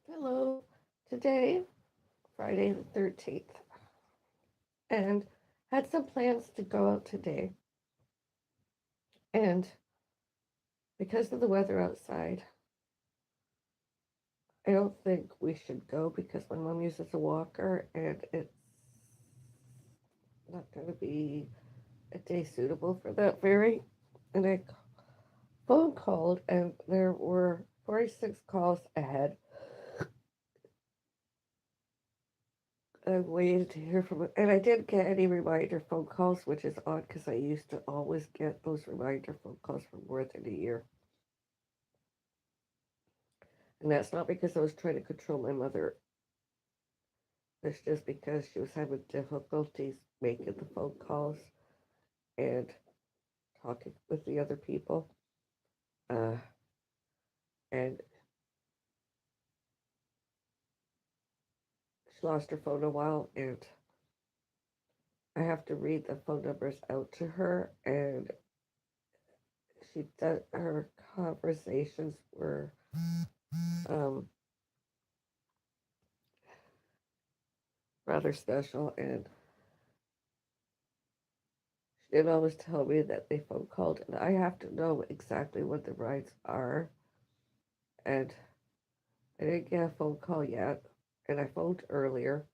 Hello. Today, Friday the 13th, and had some plans to go out today. And because of the weather outside, I don't think we should go because my mom uses a walker and it's not going to be a day suitable for that very. And I phone called, and there were 46 calls ahead. I waited to hear from it, and I didn't get any reminder phone calls, which is odd because I used to always get those reminder phone calls for more than a year. And that's not because I was trying to control my mother. It's just because she was having difficulties making the phone calls and talking with the other people. Uh, and she lost her phone a while, and I have to read the phone numbers out to her. And she does her conversations were um, rather special, and she didn't always tell me that they phone called, and I have to know exactly what the rides are. And I didn't get a phone call yet, and I phoned earlier,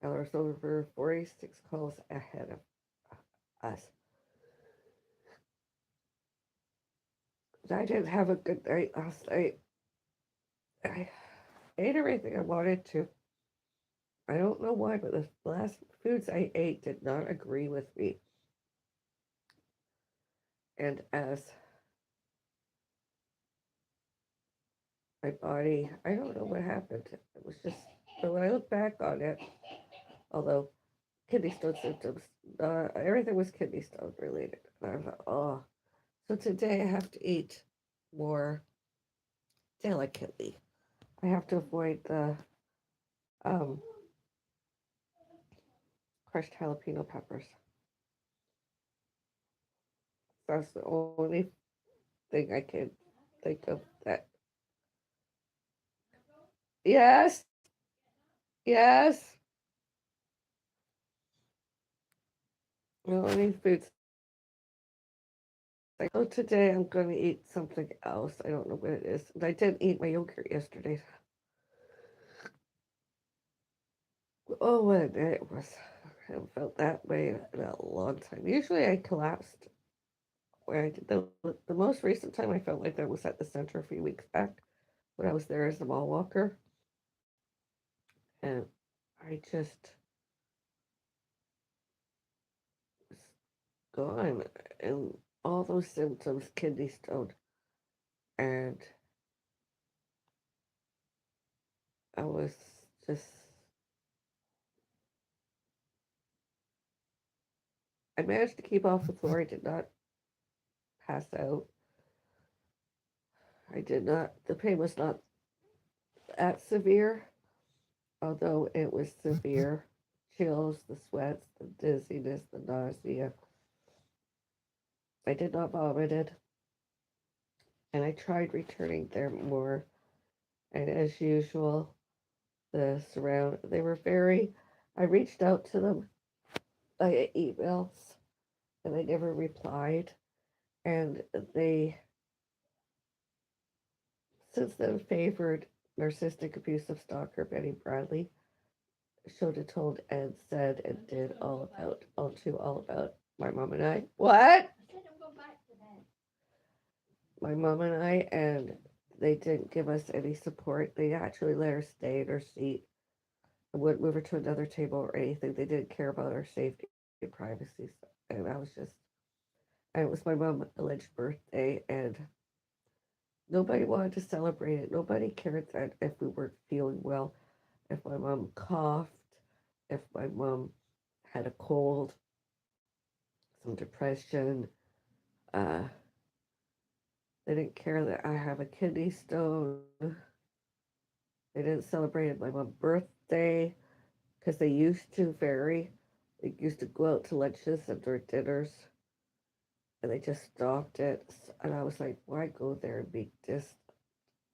and there was over 46 calls ahead of us. I didn't have a good night last night. I ate everything I wanted to. I don't know why, but the last foods I ate did not agree with me. And as my body, I don't know what happened. It was just, but when I look back on it, although kidney stone symptoms, everything was kidney stone related. And I thought, oh, so today I have to eat more delicately. I have to avoid the um, crushed jalapeno peppers. That's the only thing I can think of that. Yes, yes. The only foods. Like, oh, today I'm going to eat something else. I don't know what it is. And I didn't eat my yogurt yesterday. Oh, what a day it was. I haven't felt that way in a long time. Usually I collapsed where I did the most recent time I felt like that was at the center a few weeks back when I was there as a mall walker. And I just was gone. And all those symptoms, kidney stone. And I was just, I managed to keep off the floor. I did not pass out. I did not, the pain was not that severe, although it was severe. Chills, the sweats, the dizziness, the nausea. I did not vomit it, and I tried returning there more. And as usual, they were very, I reached out to them via emails, and they never replied. And they, since then, favored narcissistic abusive stalker Betty Bradley, showed and told and said and did all about my mom and I. What? My mom and I, and they didn't give us any support. They actually let her stay in her seat and wouldn't move her to another table or anything. They didn't care about our safety and privacy. And I was just, and it was my mom's alleged birthday, and nobody wanted to celebrate it. Nobody cared that if we weren't feeling well, if my mom coughed, if my mom had a cold, some depression. Uh, they didn't care that I have a kidney stone. They didn't celebrate my mom's birthday because they used to vary. They used to go out to lunches and or dinners, and they just stopped it. And I was like, why go there and be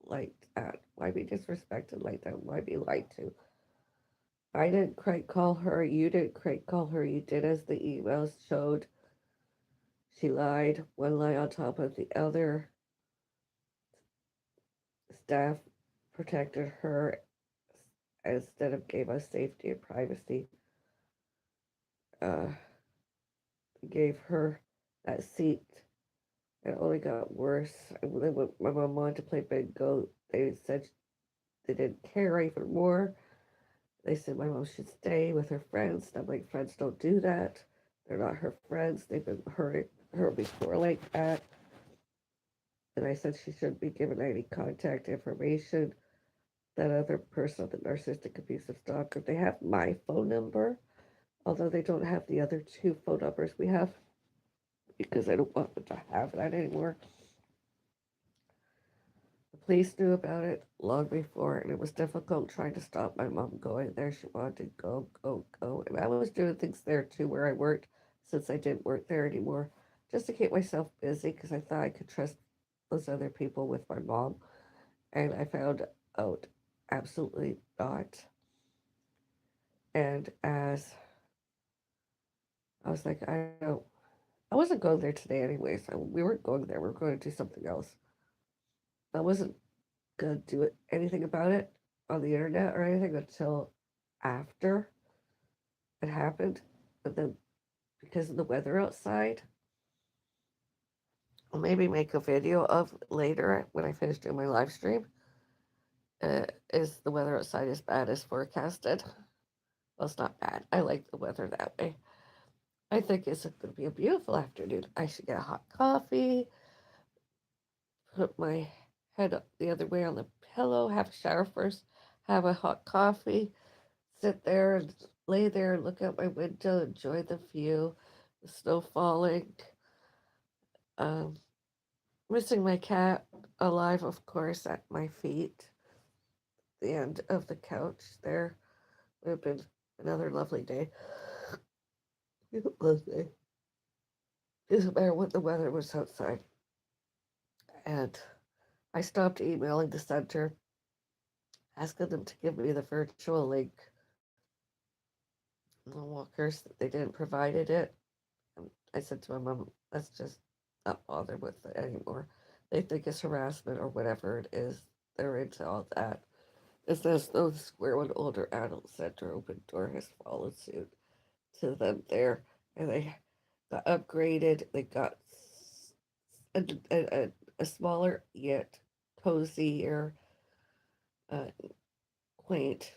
like that? Why be disrespected like that? Why be lied to? I didn't quite call her. You didn't quite call her. You did as the emails showed. She lied, one lie on top of the other. Staff protected her instead of gave us safety and privacy. Uh, gave her that seat. It only got worse. And then when my mom wanted to play bingo, they said they didn't care even more. They said my mom should stay with her friends. And I'm like, friends don't do that. They're not her friends. They've been hurting her before like that. And I said she shouldn't be given any contact information. That other person, the narcissistic abusive stalker, they have my phone number, although they don't have the other two phone numbers we have because I don't want them to have that anymore. The police knew about it long before, and it was difficult trying to stop my mom going there. She wanted to go, go, go. And I was doing things there too where I worked since I didn't work there anymore, just to keep myself busy because I thought I could trust those other people with my mom. And I found out absolutely not. And as I was like, I don't, I wasn't going there today anyways. We weren't going there. We were going to do something else. I wasn't going to do anything about it on the internet or anything until after it happened. But then, because of the weather outside, I'll maybe make a video of later when I finish doing my live stream. Is the weather outside as bad as forecasted? Well, it's not bad. I like the weather that way. I think it's going to be a beautiful afternoon. I should get a hot coffee, put my head up the other way on the pillow, have a shower first, have a hot coffee, sit there and lay there and look out my window, enjoy the view, the snow falling. Um, Missing my cat, alive, of course, at my feet, the end of the couch there. Would have been another lovely day. Lovely. Doesn't matter what the weather was outside. And I stopped emailing the center, asking them to give me the virtual link. The walkers, they didn't provided it. And I said to my mom, let's just not bother with it anymore. They think it's harassment or whatever it is. They're into all that. It says no square one older adult center open door has followed suit to them there. And they got upgraded. They got a, a smaller yet cozier, uh, quaint,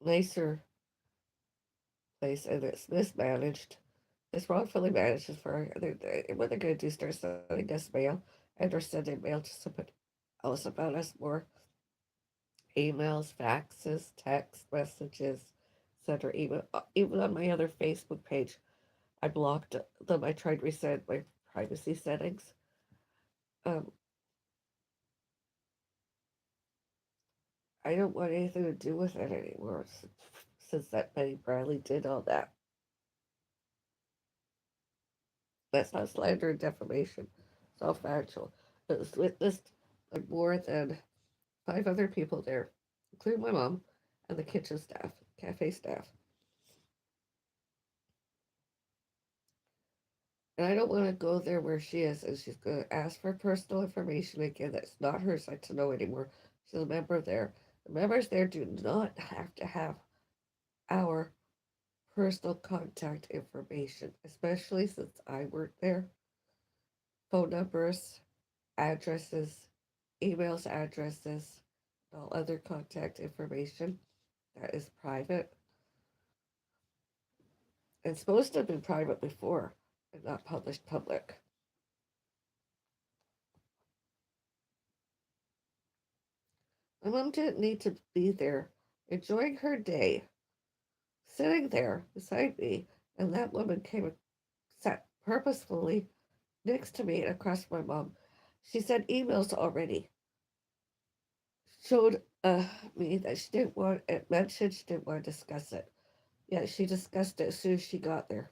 nicer place, and it's mismanaged. It's wrongfully managed as far what they're going to do is start sending us mail, and they're sending mail just to put else about us more emails, faxes, text messages, etc. Even on my other Facebook page, I blocked them. I tried to reset my privacy settings. Um, I don't want anything to do with it anymore since that Betty Bradley did all that. That's not slander and defamation. It's all factual. It was witnessed by more than five other people there, including my mom and the kitchen staff, cafe staff. And I don't want to go there where she is and she's going to ask for personal information again that's not hers to know anymore. She's a member there. The members there do not have to have our personal contact information, especially since I work there. Phone numbers, addresses, emails, addresses, and all other contact information that is private. It's supposed to have been private before and not published public. My mom didn't need to be there, enjoying her day, sitting there beside me, and that woman came and sat purposefully next to me and across from my mom. She sent emails already, showed me that she didn't want it mentioned, she didn't want to discuss it. Yeah, she discussed it as soon as she got there.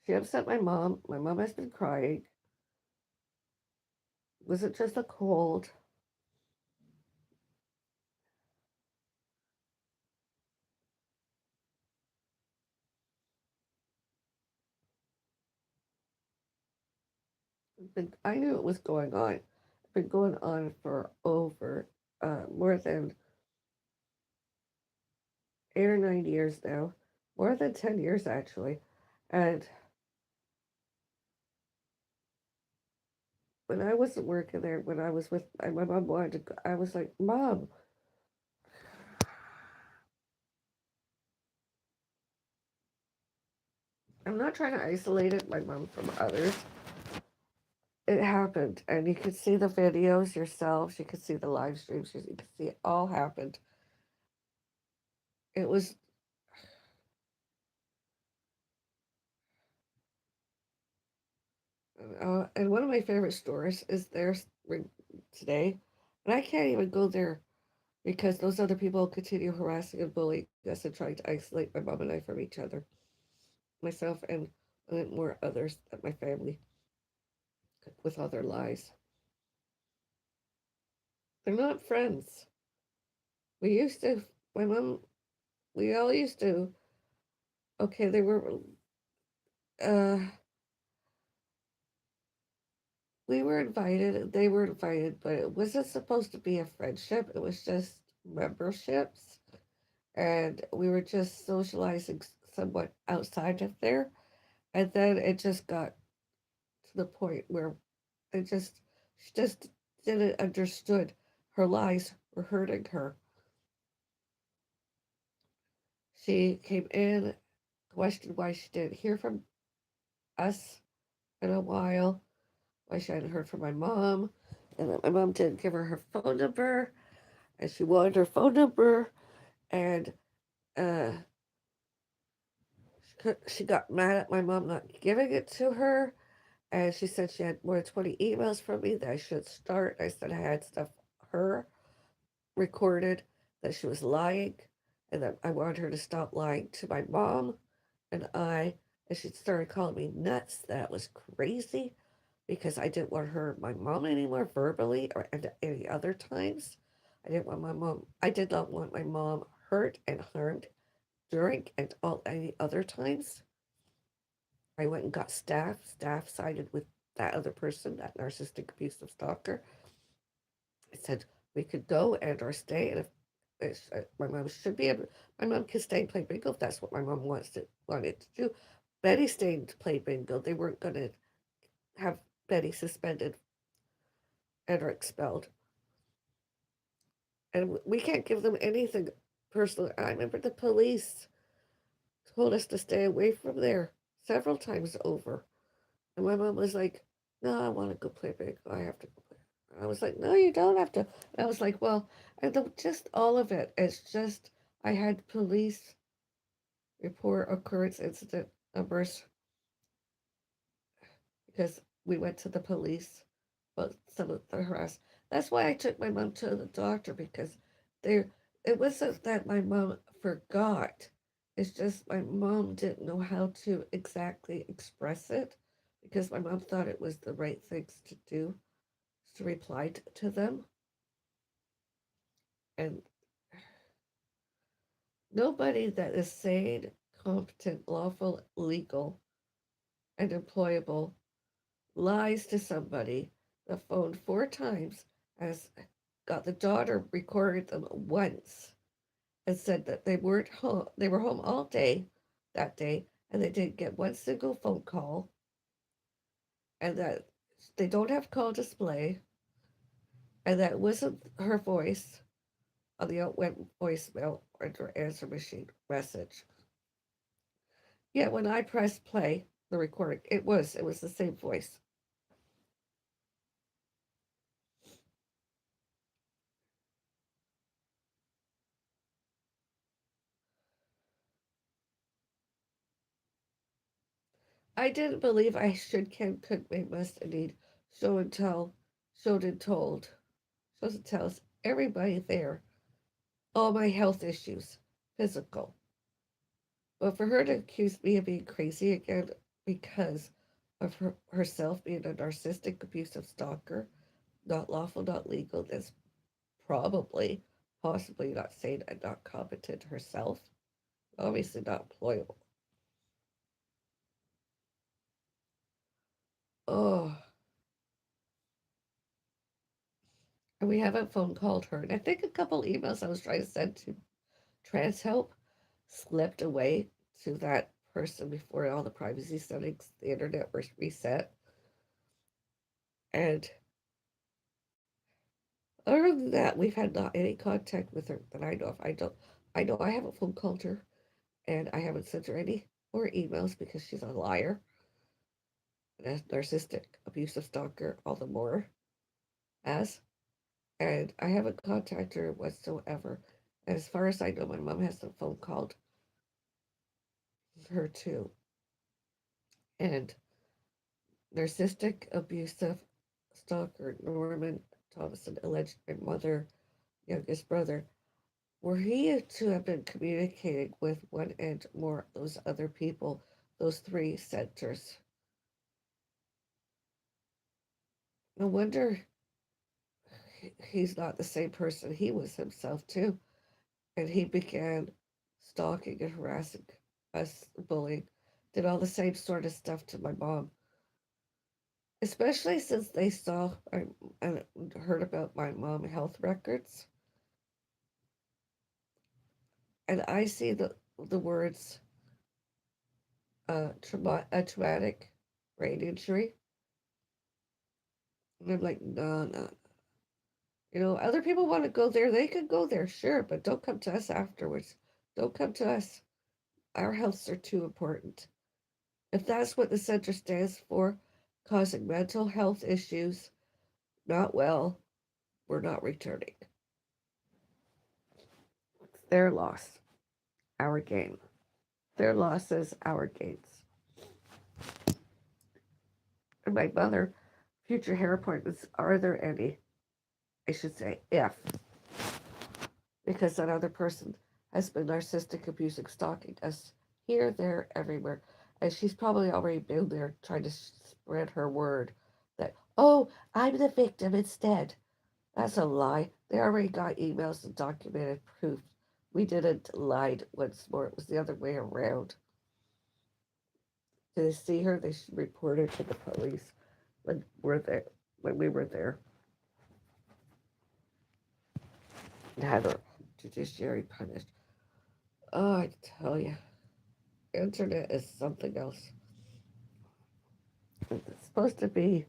She upset my mom. My mom has been crying. Was it just a cold? I knew it was going on. It's been going on for over more than 8 or 9 years now, more than 10 years actually. And when I wasn't working there, when I was with my mom wanted to go, I was like, Mom, I'm not trying to isolate it, my mom from others. It happened, and you could see the videos yourselves. You could see the live streams. You could see it all happened. It was, and one of my favorite stores is there today, and I can't even go there because those other people continue harassing and bullying us and trying to isolate my mom and I from each other, myself and more others at my family with all their lies. They're not friends. We used to, my mom, we all used to, okay, uh, we were invited, they were invited, but it wasn't supposed to be a friendship. It was just memberships. And we were just socializing somewhat outside of there. And then it just got to the point where they just, she just didn't understood her lies were hurting her. She came in, questioned why she didn't hear from us in a while, why she hadn't heard from my mom, and that my mom didn't give her her phone number, and she wanted her phone number, and uh, she got mad at my mom not giving it to her, and she said she had more than 20 emails from me that I should start. I said I had stuff her recorded that she was lying, and that I wanted her to stop lying to my mom and I, and she started calling me nuts. That was crazy because I didn't want her, my mom, anymore verbally or at any other times. I didn't want my mom. I did not want my mom hurt and harmed during and all any other times. I went and got staff. Staff sided with that other person, that narcissistic abusive stalker. I said we could go and or stay, and if my mom should be able, my mom can stay and play bingo if that's what my mom wanted to do. Betty stayed to play bingo. They weren't going to have Betty suspended and or expelled, and we can't give them anything personal. I remember the police told us to stay away from there several times over, and my mom was like, "No, I want to go play bingo. I have to go play." And I was like, "No, you don't have to." And I was like, "Well," and just all of it. It's just I had police report occurrence incident numbers because we went to the police about some of the harass. That's why I took my mom to the doctor because there it wasn't that my mom forgot. It's just my mom didn't know how to exactly express it because my mom thought it was the right things to do to reply to them. And nobody that is sane, competent, lawful, legal, and employable lies to somebody the phone 4 times, has got the daughter recorded them once and said that they weren't home. They were home all day that day, and they didn't get one single phone call, and that they don't have call display, and that wasn't her voice on the outwent voicemail or answer machine message. Yet when I pressed play, the recording, it was the same voice. I didn't believe I should, can, could, may, must, and need, show and tell, showed and told, shows and tells everybody there all my health issues, physical. But for her to accuse me of being crazy again, because of herself being a narcissistic, abusive stalker, not lawful, not legal. That's probably, possibly not sane and not competent herself. Obviously not employable. Oh, and we haven't phone called her. And I think a couple emails I was trying to send to Trans Help slipped away to that person before all the privacy settings, the internet was reset. And other than that, we've had not any contact with her that I know of. I know I haven't phone called her, and I haven't sent her any more emails because she's a liar, a narcissistic, abusive stalker, all the more as. And I haven't contacted her whatsoever. As far as I know, my mom hasn't phone called her too. And narcissistic, abusive stalker Norman Thomason alleged my mother, youngest brother, were he to have been communicating with one and more of those other people, those three centers. No wonder he's not the same person he was himself too. And he began stalking and harassing us, bullying, did all the same sort of stuff to my mom. Especially since they saw and heard about my mom health records. And I see the words a traumatic brain injury. And I'm like, no, no. Other people want to go there. They can go there, sure, but don't come to us afterwards. Don't come to us. Our healths are too important. If that's what the center stands for, causing mental health issues, not well, we're not returning. It's their loss, our gain. Their losses, our gains. And my mother, future hair appointments, are there any? I should say, if. Because that other person has been narcissistic, abusing, stalking us here, there, everywhere. And she's probably already been there trying to spread her word that, oh, I'm the victim instead. That's a lie. They already got emails and documented proof. We didn't lie once more. It was the other way around. Did they see her? They should report her to the police when we're there. When we were there, and had her judiciary punished. Oh, I tell you, internet is something else. It's supposed to be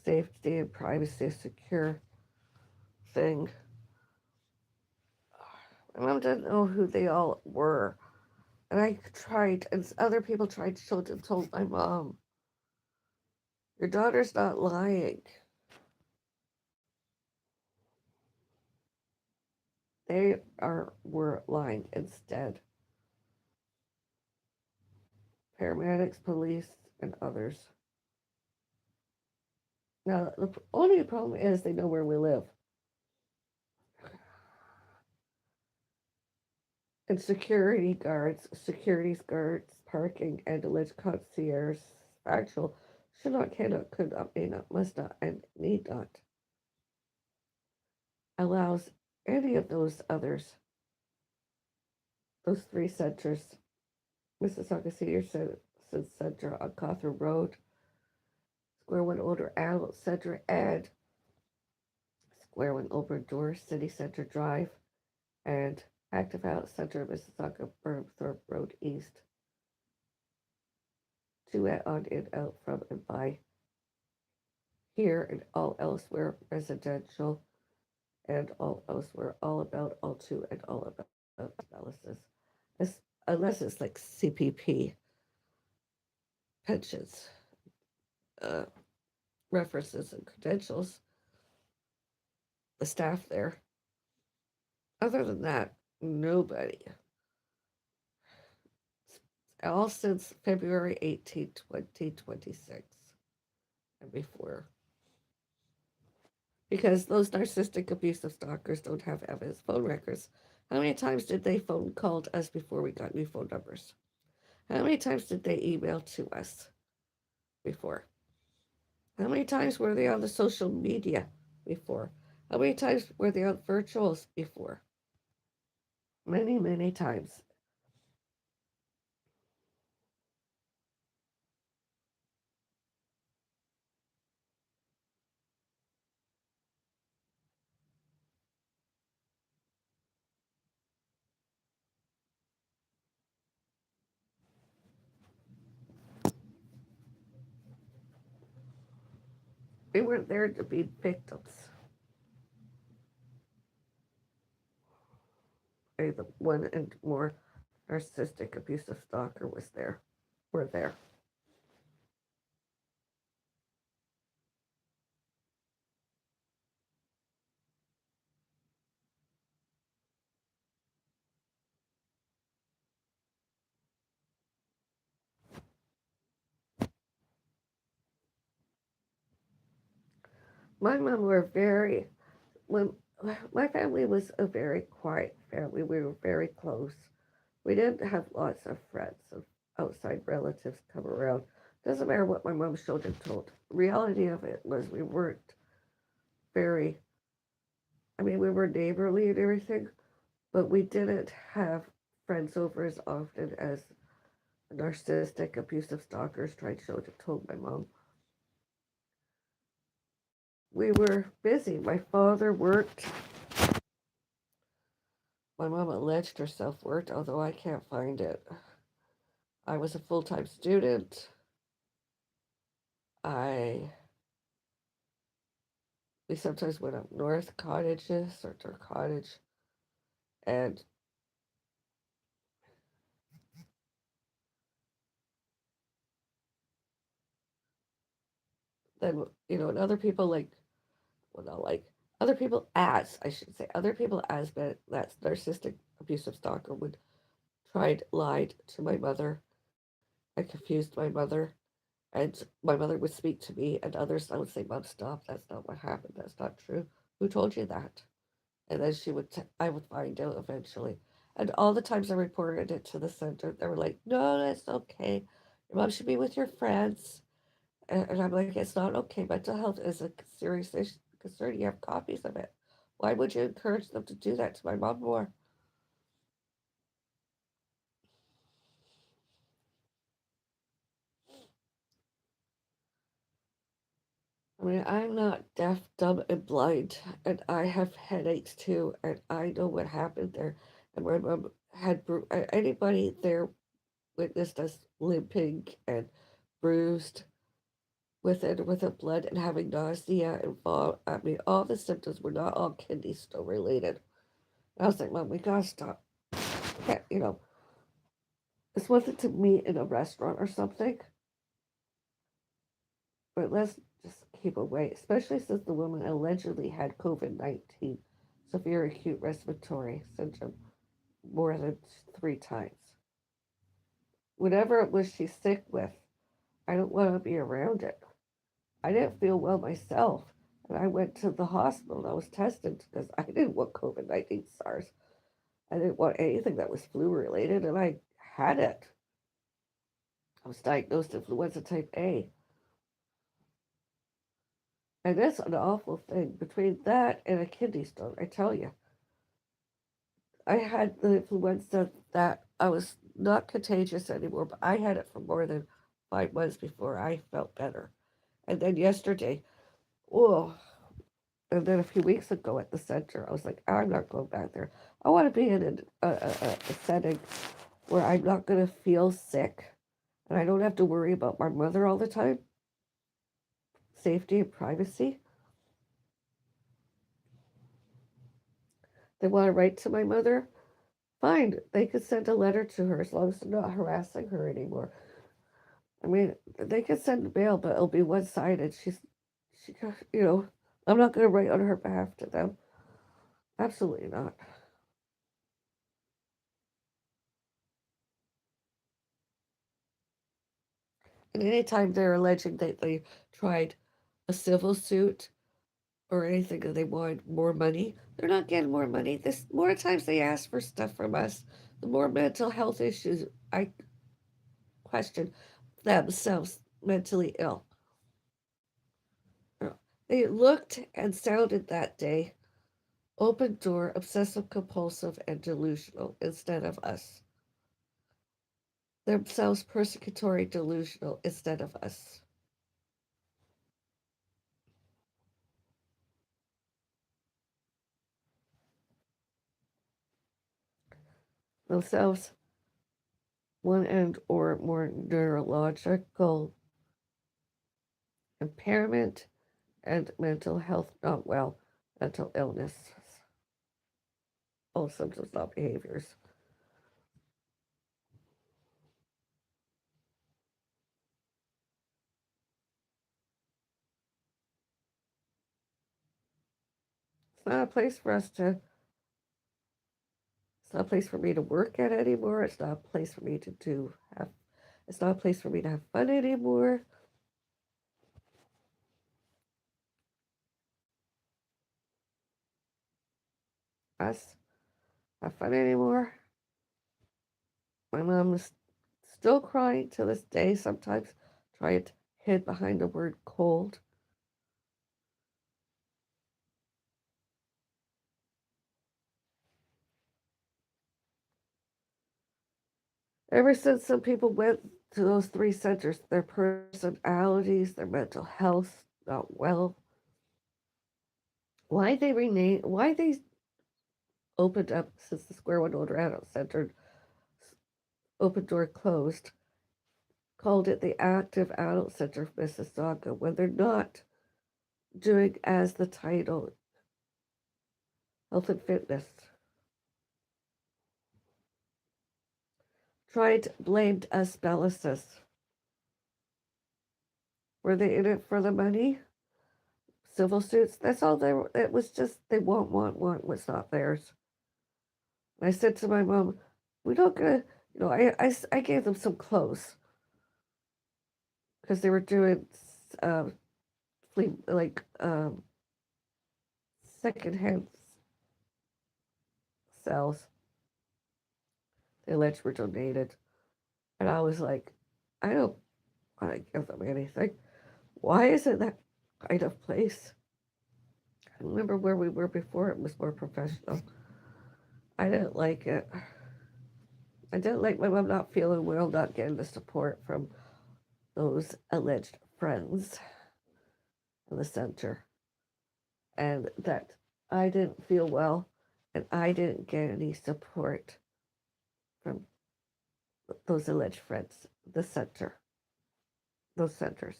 safety and privacy, secure thing. My mom didn't know who they all were. And I tried, and other people tried to show and told my mom, your daughter's not lying. Were lying instead. Paramedics, police, and others. Now, the only problem is they know where we live. And securities guards, parking, and alleged concierge, factual, should not, cannot, could not, may not, must not, and need not allows any of those others, those three centers, Mississauga Senior Center on Cawthron Road, Square One Older Adult Center, and Square One Open Door City Center Drive, and Active Adult Center, Mississauga Burnthorpe Road East, to and on and out from and by here and all elsewhere residential and all elsewhere, all about, all to, and all about analysis. As, unless it's like CPP pensions, uh, references, and credentials, the staff there. Other than that, nobody. All since February 18, 2026, and before. because those narcissistic abusive stalkers don't have evidence phone records. How many times did they phone called us before we got new phone numbers? How many times did they email to us before? How many times were they on the social media before? How many times were they on virtuals before? Many, many times. We weren't there to be victims. The one and more narcissistic abusive stalker was there. Were there. My mom were very when my family was a very quiet family. We were very close. We didn't have lots of friends of outside relatives come around. Doesn't matter what my mom showed and told. The reality of it was we weren't very we were neighborly and everything, but we didn't have friends over as often as narcissistic, abusive stalkers tried showed and told my mom. We were busy. My father worked. My mom alleged herself worked, although I can't find it. I was a full time student. I we sometimes went up north cottages or to our cottage, and then and other people well, not like other people as I should say other people as that narcissistic abusive stalker would tried lied to my mother and confused my mother, and my mother would speak to me and others. I would say, "Mom, stop! That's not what happened. That's not true. Who told you that?" And then I would find out eventually. And all the times I reported it to the center, they were like, "No, that's okay. Your mom should be with your friends." And I'm like, "It's not okay. Mental health is a serious concern. You have copies of it. Why would you encourage them to do that to my mom more?" I'm not deaf, dumb, and blind, and I have headaches too, and I know what happened there. And my mom had anybody there witnessed us limping and bruised with it blood and having nausea and fall. All the symptoms were not all kidney stone related. And I was like, Mom, we gotta stop. Can't, it's one thing to meet in a restaurant or something, but let's just keep away, especially since the woman allegedly had COVID-19, severe acute respiratory syndrome, more than 3 times. Whatever it was she's sick with, I don't want to be around it. I didn't feel well myself, and I went to the hospital and I was tested because I didn't want COVID-19 SARS. I didn't want anything that was flu related, and I had it. I was diagnosed influenza type A. And that's an awful thing. Between that and a kidney stone, I tell you, I had the influenza that I was not contagious anymore, but I had it for more than 5 months before I felt better. And then yesterday, oh, and then a few weeks ago at the center, I was like, I'm not going back there. I want to be in a setting where I'm not going to feel sick and I don't have to worry about my mother all the time, safety and privacy. They want to write to my mother. Fine, they could send a letter to her as long as they're not harassing her anymore. They could send mail, but it'll be one sided. She, I'm not going to write on her behalf to them. Absolutely not. And anytime they're alleging that they tried a civil suit or anything that they want more money. They're not getting more money. This more times they ask for stuff from us, the more mental health issues I question themselves mentally ill. They looked and sounded that day open door, obsessive compulsive, and delusional instead of us. Themselves persecutory, delusional instead of us. Themselves one and or more neurological impairment and mental health not well, mental illness, all symptoms, not behaviors. It's not a place for us to, it's not a place for me to work at anymore. It's not a place for me to it's not a place for me to have fun anymore. Us have fun anymore. My mom is still crying to this day sometimes, trying to hid behind the word cold. Ever since some people went to those three centers, their personalities, their mental health, not well. Why they opened up since the Square One Older Adult Center open door closed, called it the Active Adult Center of Mississauga when they're not doing as the title health and fitness. Tried blamed us Bellises. Were they in it for the money? Civil suits. That's all they were. It was just they want what's not theirs. And I said to my mom, "We don't gonna, I gave them some clothes because they were doing flea like secondhand sales. They alleged were donated, and I was like, I don't want to give them anything. Why isn't that kind of place? I remember where we were before; it was more professional. I didn't like it. I didn't like my mom not feeling well, not getting the support from those alleged friends in the center, and that I didn't feel well and I didn't get any support from those alleged friends, the center, those centers.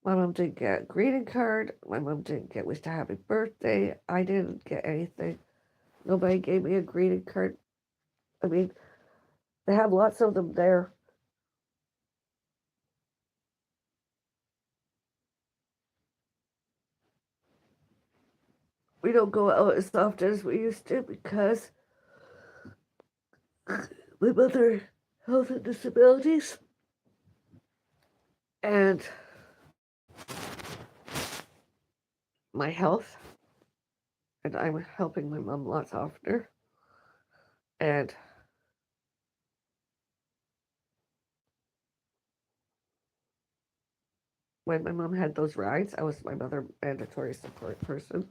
My mom didn't get a greeting card. My mom didn't get wished a happy birthday. I didn't get anything. Nobody gave me a greeting card. I mean, they have lots of them there. We don't go out as often as we used to because my mother health and disabilities, and my health, and I'm helping my mom lots oftener. And when my mom had those rides, I was my mother mandatory support person.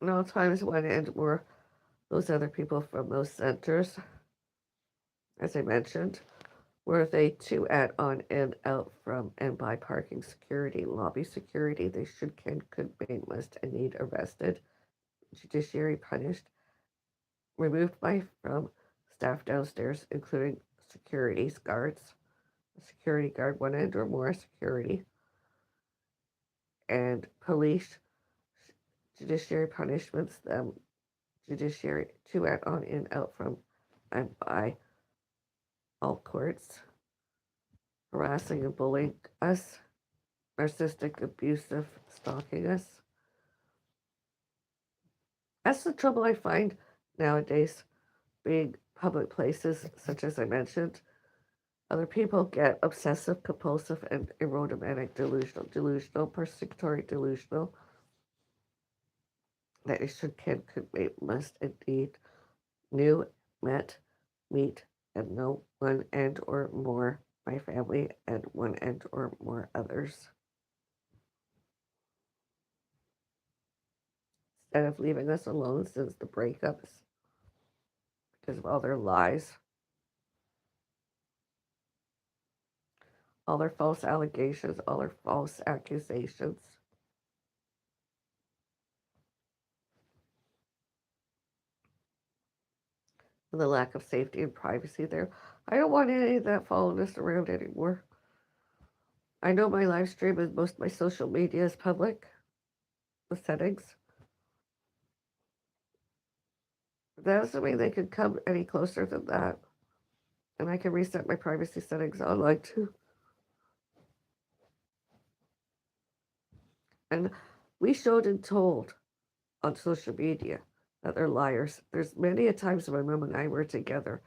And all times when and were those other people from those centers, as I mentioned, were they to add on and out from and by parking security, lobby security, they should, can, could, may, must, and need arrested, judiciary punished, removed by from staff downstairs, including security guards, a security guard, one and or more security, and police, judiciary punishments, them judiciary to add on and out from and by all courts, harassing and bullying us, narcissistic, abusive, stalking us. That's the trouble I find nowadays, being public places, such as I mentioned. Other people get obsessive, compulsive, and erotomanic delusional, persecutory delusional, that they should, can, could, may, must, indeed, knew, met, meet, and know one and or more my family and one and or more others. Instead of leaving us alone since the breakups because of all their lies, all their false allegations, all their false accusations, and the lack of safety and privacy there. I don't want any of that following us around anymore. I know my live stream and most of my social media is public, the settings. That doesn't mean they can come any closer than that. And I can reset my privacy settings online too. And we showed and told on social media that they're liars. There's many a times when my mom and I were together,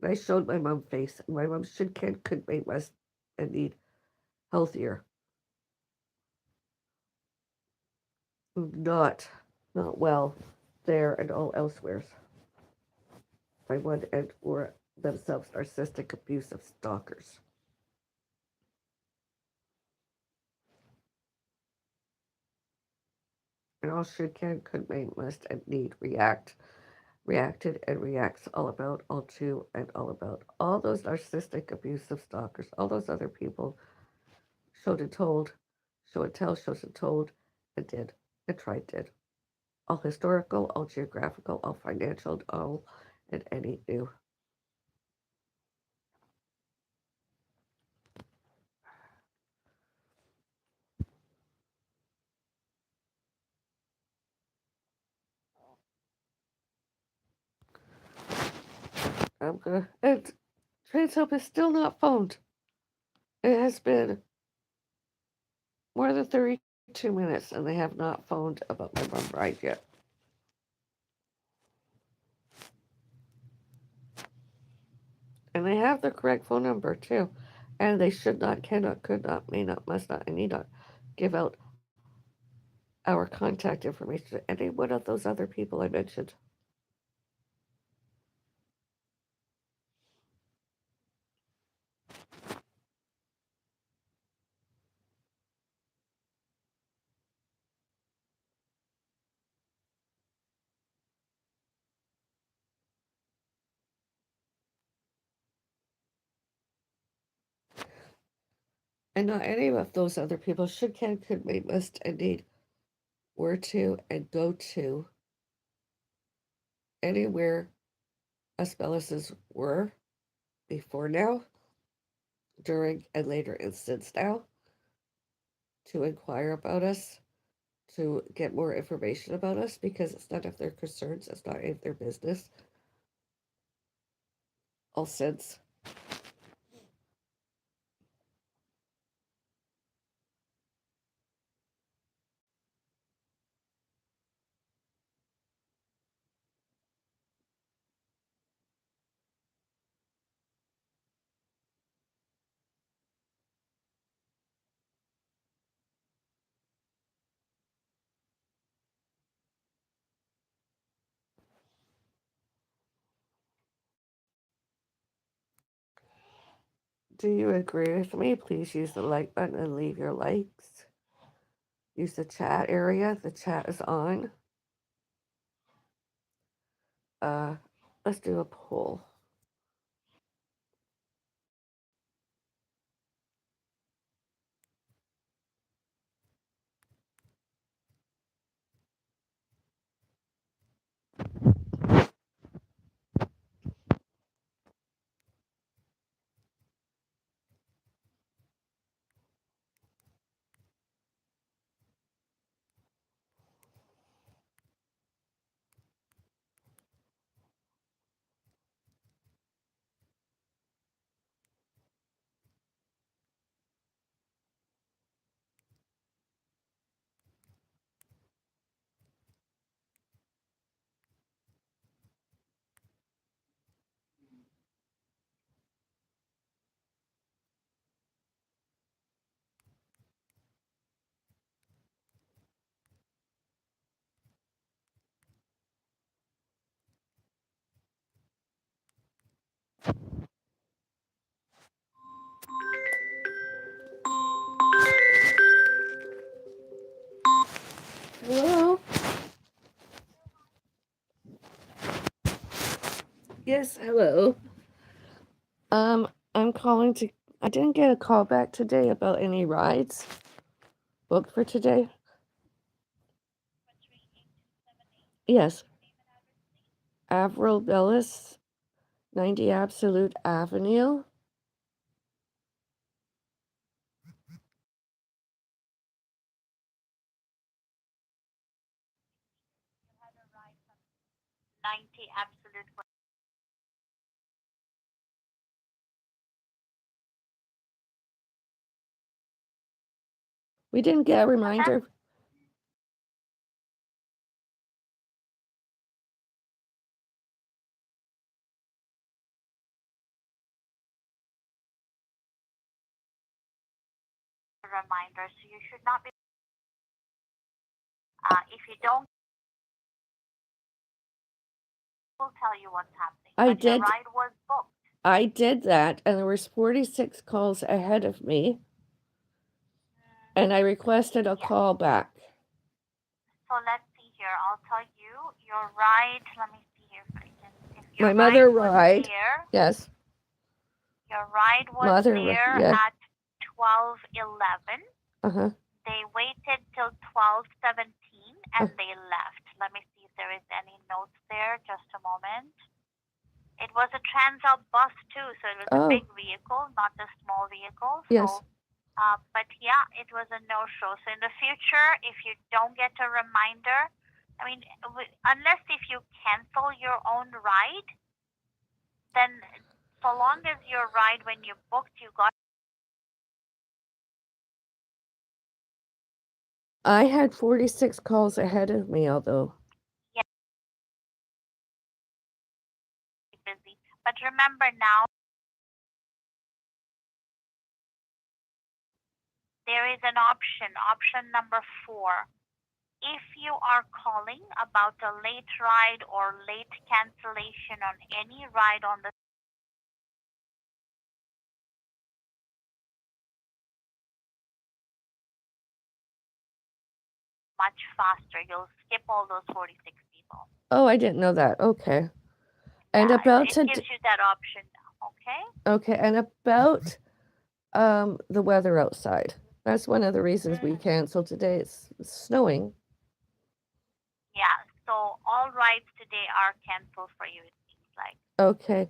and I showed my mom face, and my mom should, can, could make us and need healthier, not not well there and all elsewhere by one and or themselves narcissistic, abusive stalkers. And all should, can, could, may, must, and need reacted and reacts all about, all to, and all about. All those narcissistic, abusive stalkers, all those other people showed and told, show and tell, shows and told, and did, and tried did. All historical, all geographical, all financial, all and any new. I'm gonna, and Trans Help is still not phoned. It has been more than 32 minutes and they have not phoned about my mom ride yet. And they have the correct phone number too. And they should not, cannot, could not, may not, must not, and need not give out our contact information to any one of those other people I mentioned. And not any of those other people should, can, could, may, must, and need were to and go to anywhere us Bellises were before now, during and later and since now, to inquire about us, to get more information about us, because it's none of their concerns, it's not any of their business. All since. Do you agree with me? Please use the like button and leave your likes. Use the chat area. The chat is on. Uh, let's do a poll. Hello? Yes, hello. I'm calling to. I didn't get a call back today about any rides booked for today. Yes, Avril Bellis, 90 Absolute Avenue. We didn't get a reminder. So you should not be. If you don't, we'll tell you what's happening. I But your did. ride was booked. I did that, and there was 46 calls ahead of me, and I requested a Yes. call back. So let's see here. I'll tell you your ride. Let me see here if I can. If your My mother ride was ride. there, Yes. your ride was Mother. there Yes. at 12:11. Uh-huh. They waited till 12:17 and Uh, they left. Let me see if there is any notes there. Just a moment. It was a Transalt bus too, so it was a big oh, vehicle, not a small vehicle. yes. So, but yeah, it was a no-show. So in the future, if you don't get a reminder, I mean, unless if you cancel your own ride, then so long as your ride when you booked, you got. I had 46 calls ahead of me, although. Yeah, busy. But remember now, there is an option number 4. If you are calling about a late ride or late cancellation on any ride on the much faster, you'll skip all those 46 people. Oh, I didn't know that. Okay. And Yeah, about it to. gives you that option now, okay? Okay, and about the weather outside. That's one of the reasons we Mm, canceled today. It's snowing. yeah, so all rides today are canceled for you, it seems like. Okay.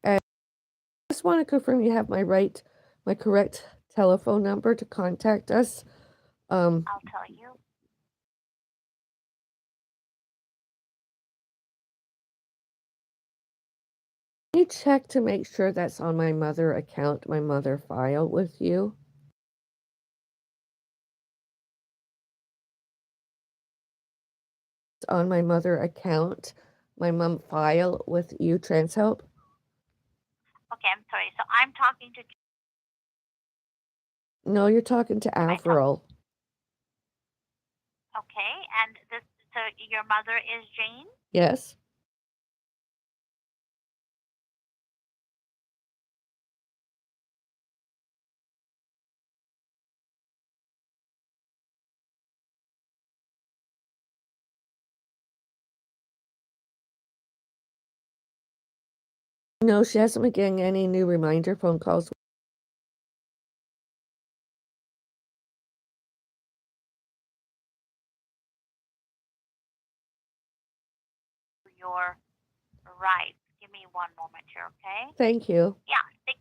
And I just want to confirm you have my correct telephone number to contact us. Um, I'll tell you. can you check to make sure that's on my mother account, my mother file with you? It's on my mother account, my mom file with you, TransHelp. Okay, I'm sorry. So I'm talking to. No, you're talking to I talk. Avril. Okay, and this. So your mother is Jane. Yes. No, she hasn't been getting any new reminder phone calls. Your rights. Give me one moment here, okay? Thank you. Yeah, 6.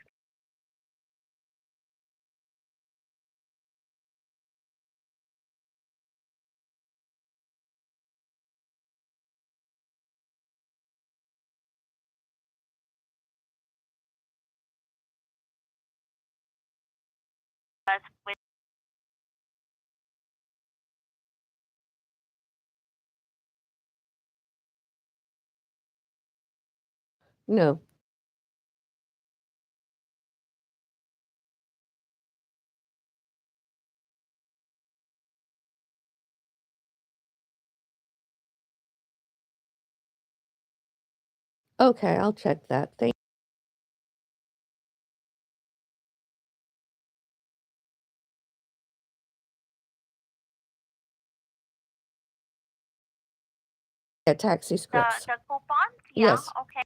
With No. Okay, I'll check that. Thank Yeah, taxi scripts. The coupons? Yeah, Yes. okay.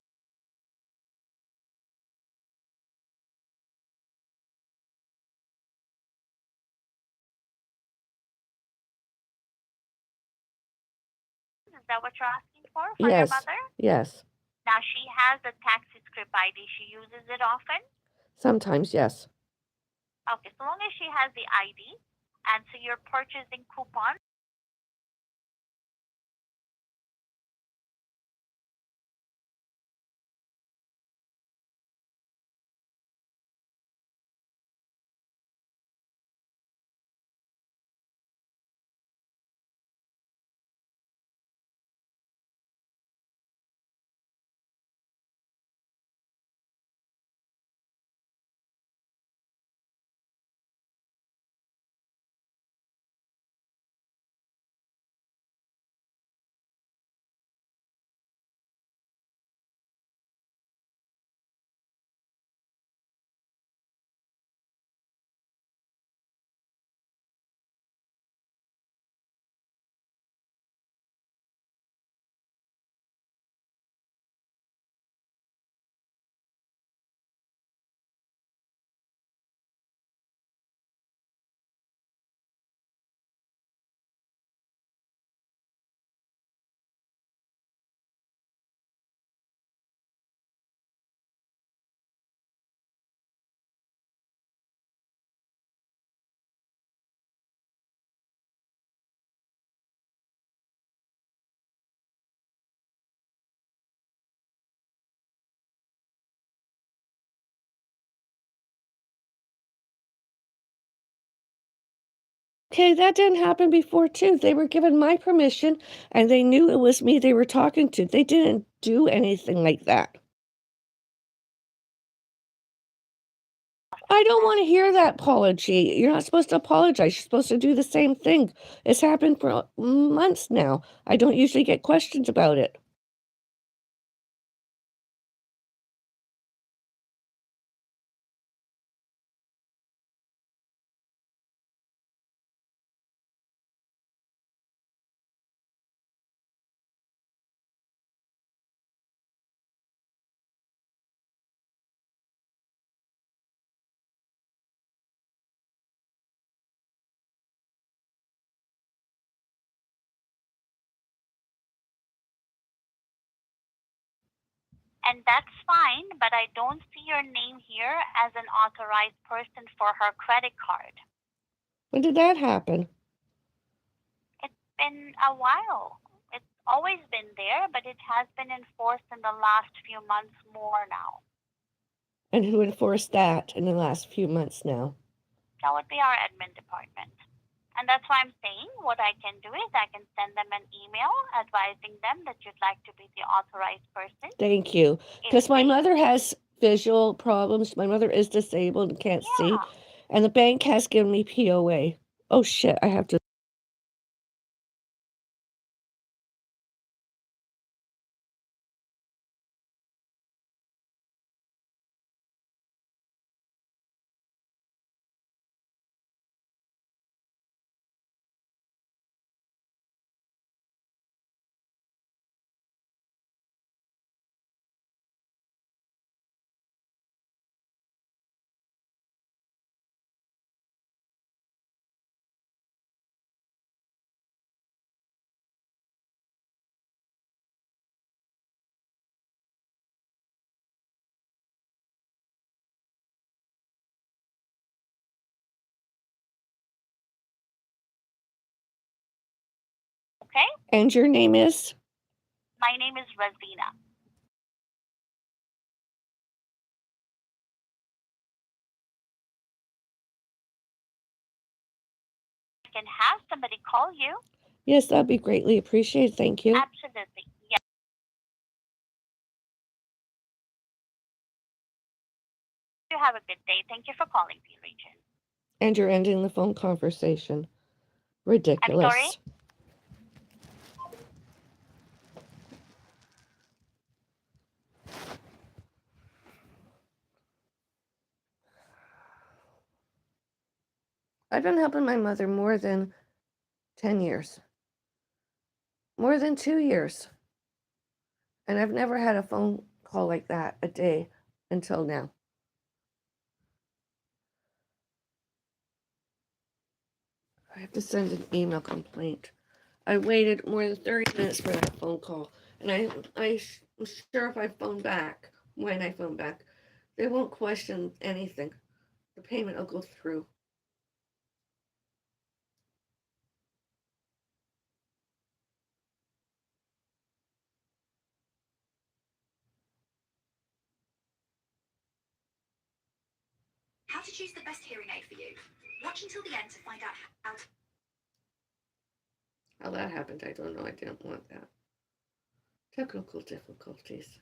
Is that what you're asking for your Yes. mother? Yes. Now she has a taxi script ID. She uses it often? Sometimes, yes. Okay, so long as she has the ID, and so you're purchasing coupons. Okay, that didn't happen before too. They were given my permission and they knew it was me they were talking to. They didn't do anything like that. I don't want to hear that apology. You're not supposed to apologize. You're supposed to do the same thing. It's happened for months now. I don't usually get questions about it. And that's fine, but I don't see your name here as an authorized person for her credit card. When did that happen? It's been a while. It's always been there, but it has been enforced in the last few months more now. And who enforced that in the last few months now? That would be our admin department. And that's why I'm saying what I can do is I can send them an email advising them that you'd like to be the authorized person. Thank you. If Because my they, mother has visual problems. My mother is disabled and can't see. yeah, And the bank has given me POA. Oh shit, I have to. okay? And your name is? My name is Razina. I can have somebody call you. Yes, that'd be greatly appreciated. Thank you. Absolutely. Yeah. You have a good day. Thank you for calling, P Region. And you're ending the phone conversation. I'm sorry? Ridiculous. I've been helping my mother more than 10 years. More than 2 years. And I've never had a phone call like that a day until now. I have to send an email complaint. I waited more than 30 minutes for that phone call, and I'm sure if I phone back, when I phone back, they won't question anything. The payment will go through. How to choose the best hearing aid for you. Watch until the end to find out how to. How that happened, I don't know. I didn't want that. Technical difficulties.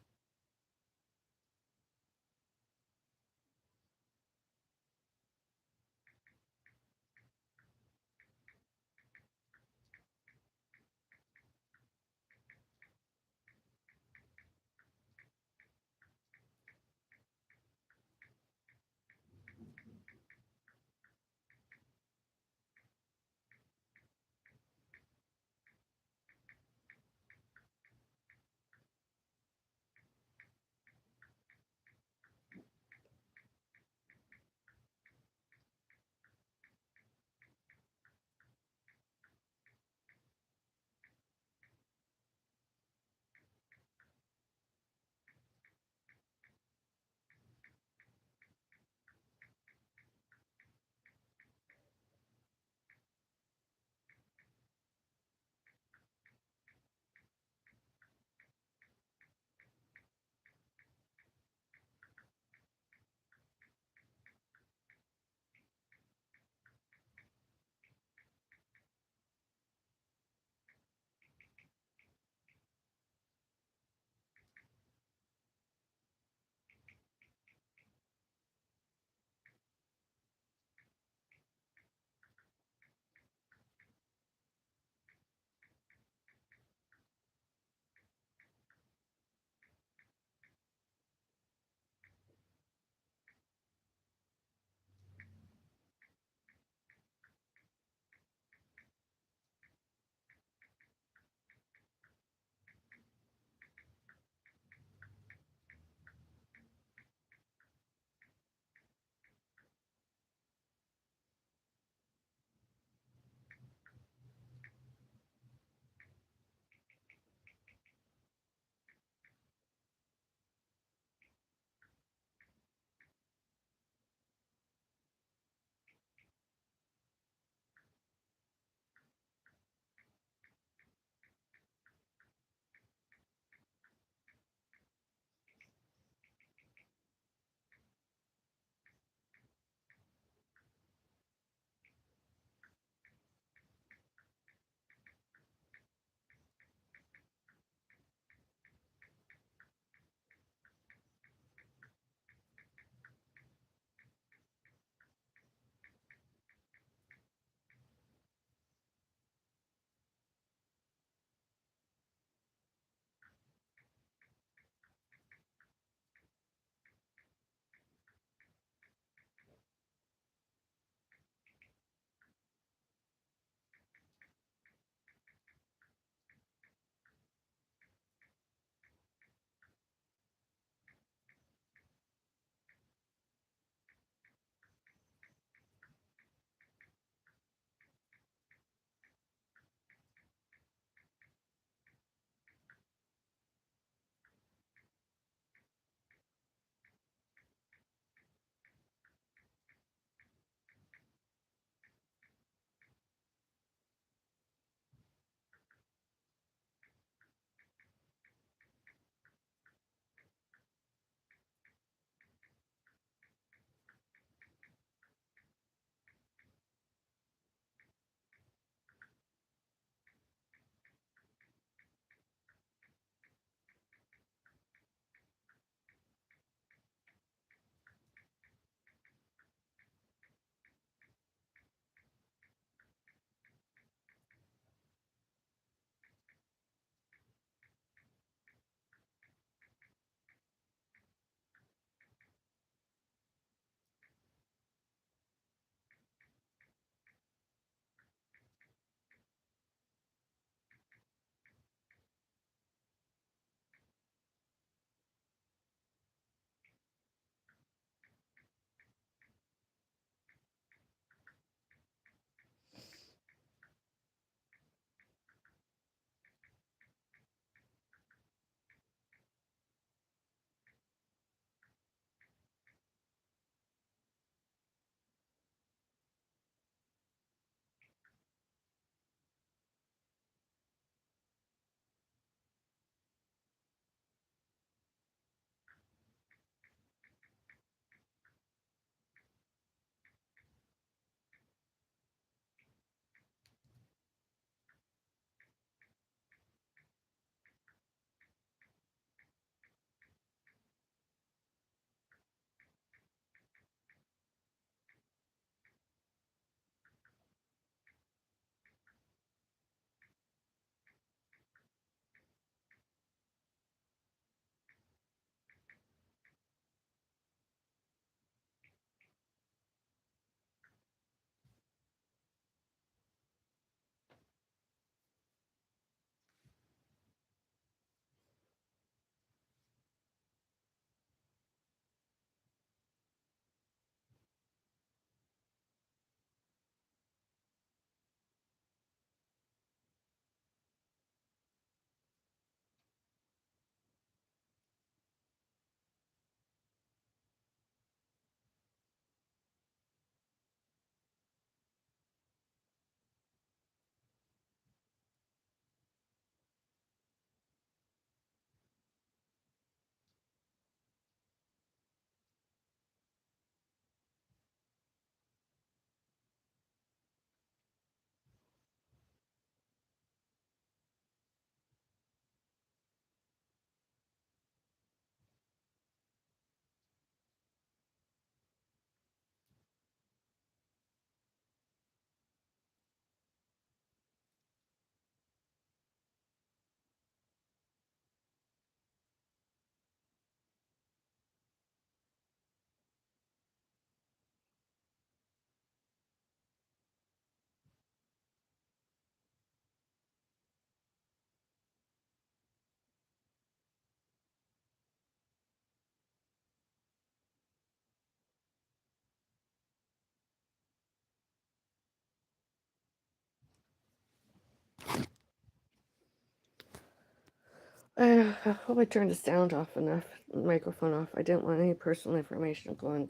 I hope I turned the sound off enough, microphone off. I didn't want any personal information going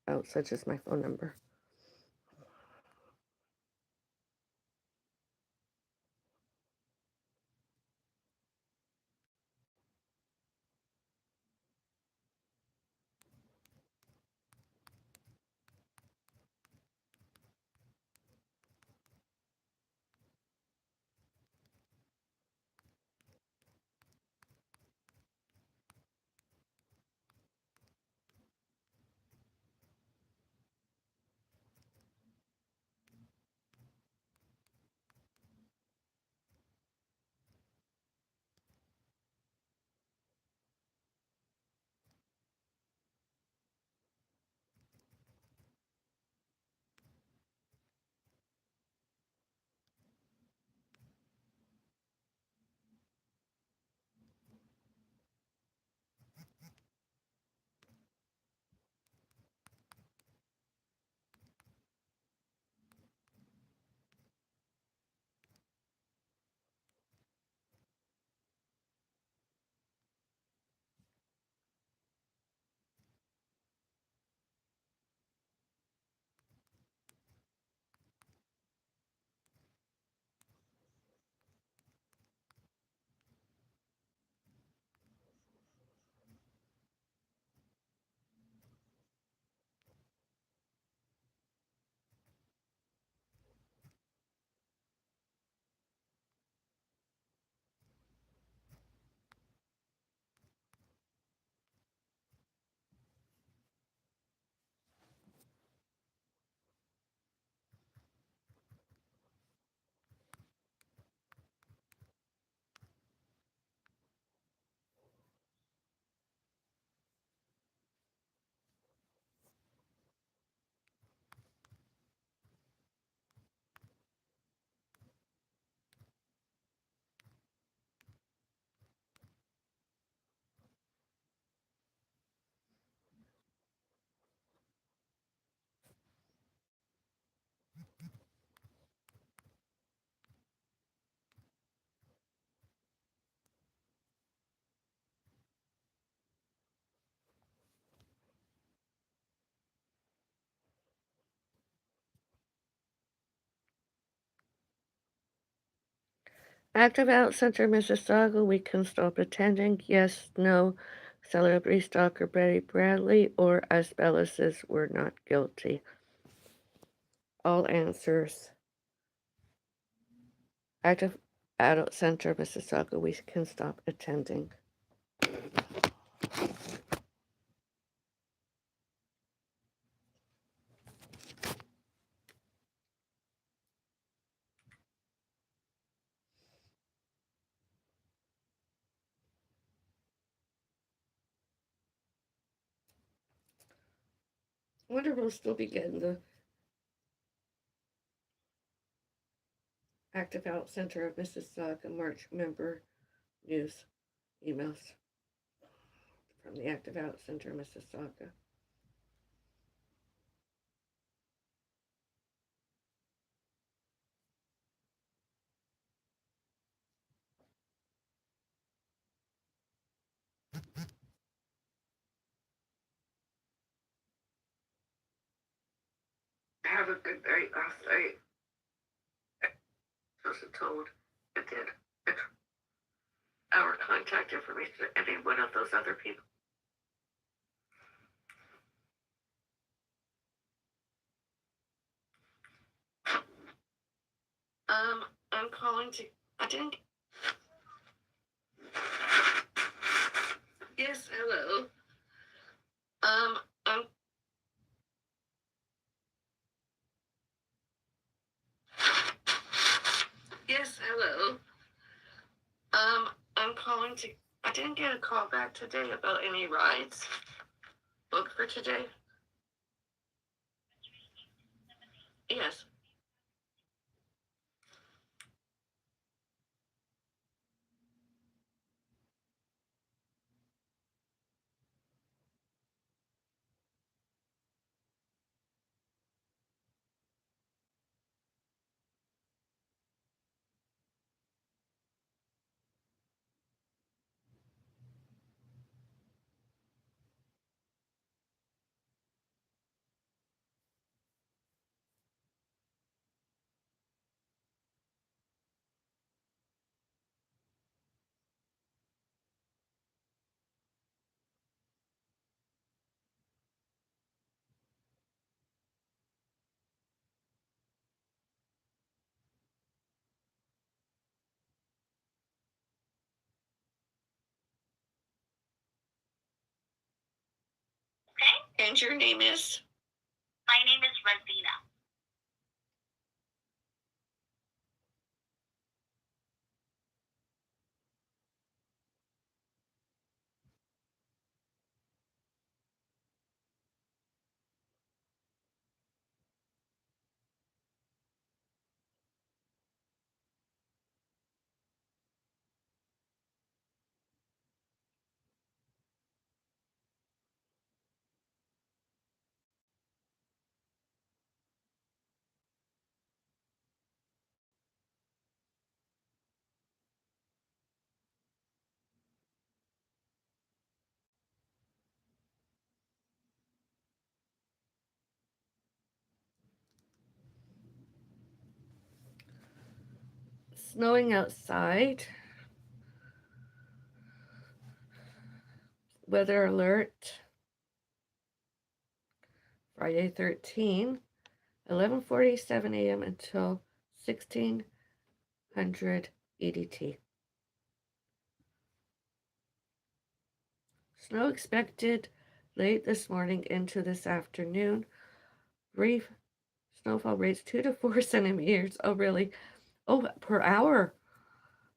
out, such as my phone number. Active Out Center, Mississauga, we can stop attending. Yes, no. Celebrity stalker Betty Bradley or As Bellis's were not guilty. All answers. Active Adult Center, Mississauga, we can stop attending. I wonder if we'll still be getting the Active Out Center of Mississauga March member news emails from the Active Out Center, Mississauga. Have a good night last night. I was told it did. It's our contact information. I mean, one of those other people. I'm calling to. I didn't. Yes, hello. I'm. Yes, hello. I'm calling to. I didn't get a call back today about any rides booked for today. Yes. And your name is? My name is Rosina. Snowing outside. Weather alert. Friday 13, 11:47 a.m. until 1600 EDT. Snow expected late this morning into this afternoon. Brief snowfall rates 2 to 4 centimeters. Oh, really? Oh, per hour.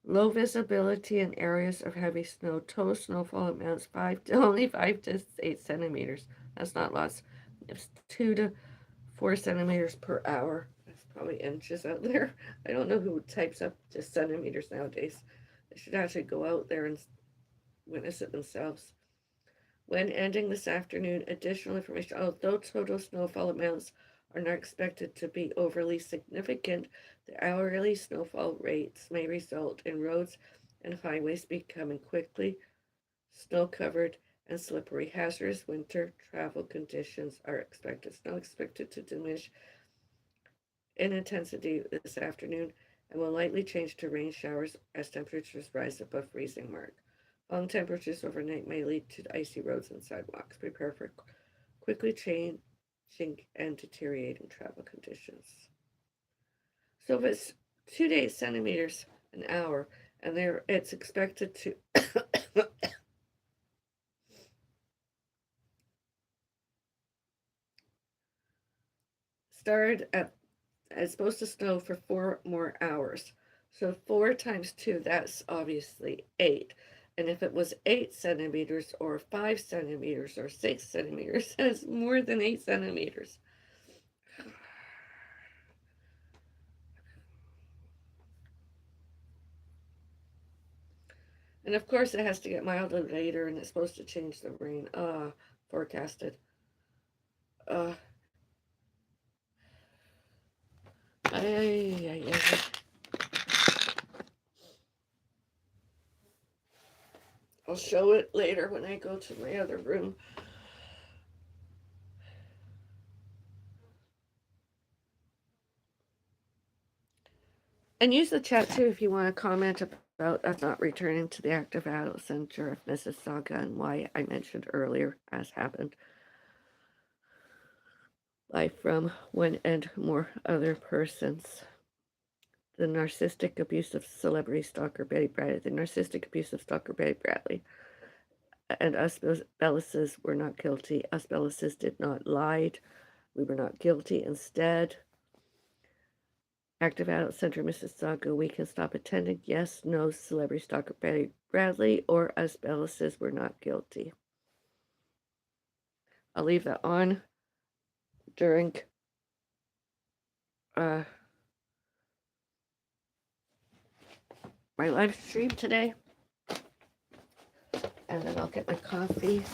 Low visibility in areas of heavy snow. Total snowfall amounts only 5 to 8 centimeters. That's not lots. It's 2 to 4 centimeters per hour. That's probably inches out there. I don't know who types up just centimeters nowadays. They should actually go out there and witness it themselves. When ending this afternoon, additional information. Although total snowfall amounts are not expected to be overly significant, the hourly snowfall rates may result in roads and highways becoming quickly snow covered and slippery. Hazardous winter travel conditions are expected. Snow expected to diminish in intensity this afternoon and will likely change to rain showers as temperatures rise above freezing mark. Falling temperatures overnight may lead to icy roads and sidewalks. Prepare for quickly changing and deteriorating travel conditions. So if it's 2 to 8 centimeters an hour, and it's expected to start at it's supposed to snow for 4 more hours. So 4 times 2, that's obviously 8. And if it was 8 centimeters or 5 centimeters or 6 centimeters, that's more than 8 centimeters. And of course, it has to get milder later, and it's supposed to change the rain. Forecasted. Uh, ay, ay, ay. I'll show it later when I go to my other room. And use the chat too if you want to comment about us not returning to the Active Adult Center of Mississauga and why I mentioned earlier, as happened. Life from one and more other persons. The narcissistic abusive celebrity stalker Betty Bradley. The narcissistic abusive stalker Betty Bradley. And us Bellises were not guilty. Us Bellises did not lie. We were not guilty. Instead, Active Adult Center Mississauga, we can stop attending. Yes, no, celebrity stalker Betty Bradley or us Bellises were not guilty. I'll leave that on during my live stream today. And then I'll get my coffee.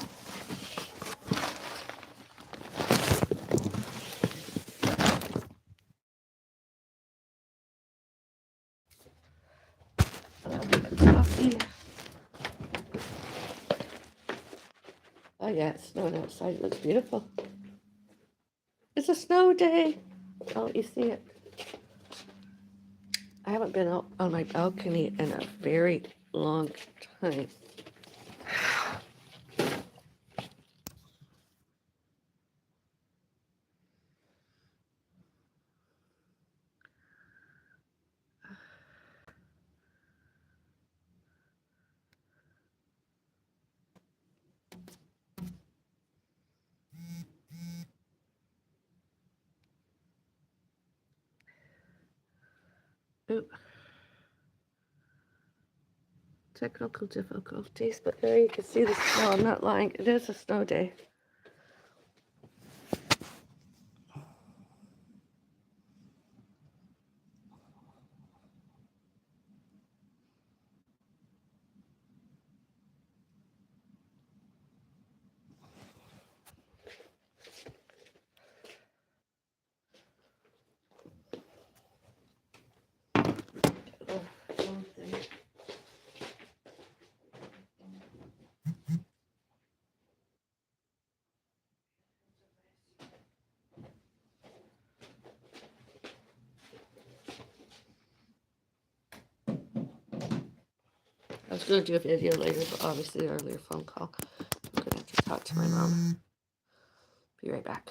Coffee. Oh yeah, it's snowing outside. It looks beautiful. It's a snow day. I'll let you see it. I haven't been out on my balcony in a very long time. Oop. Technical difficulties, but there you can see the snow. I'm not lying. It is a snow day. Oh, wrong thing. I was going to do a video later, but obviously earlier phone call. I'm going to have to talk to my mom. Be right back.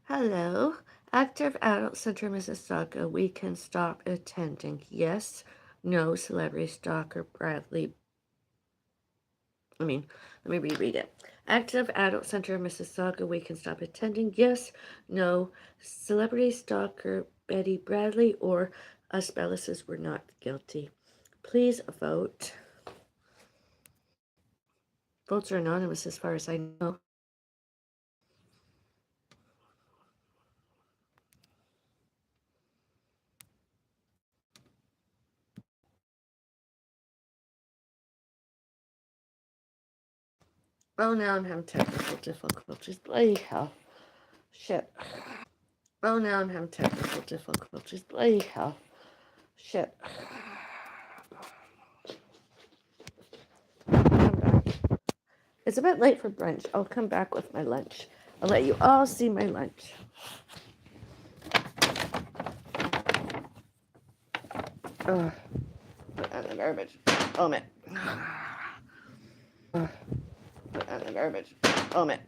Hello. Active Adult Center Mississauga. We can stop attending. Yes. No. Celebrity stalker Bradley. Let me reread it. Active Adult Center Mississauga. We can stop attending. Yes. No. Celebrity stalker Betty Bradley or us Bellises were not guilty. Please vote. Votes are anonymous as far as I know. Oh, now I'm having technical difficulties. Bloody hell. Shit. Oh, now I'm having technical difficulties. Bloody hell. Shit. Come back. It's a bit late for brunch. I'll come back with my lunch. I'll let you all see my lunch. Ugh. Put that in the garbage. Oh, man. Put that in the garbage. Oh, man.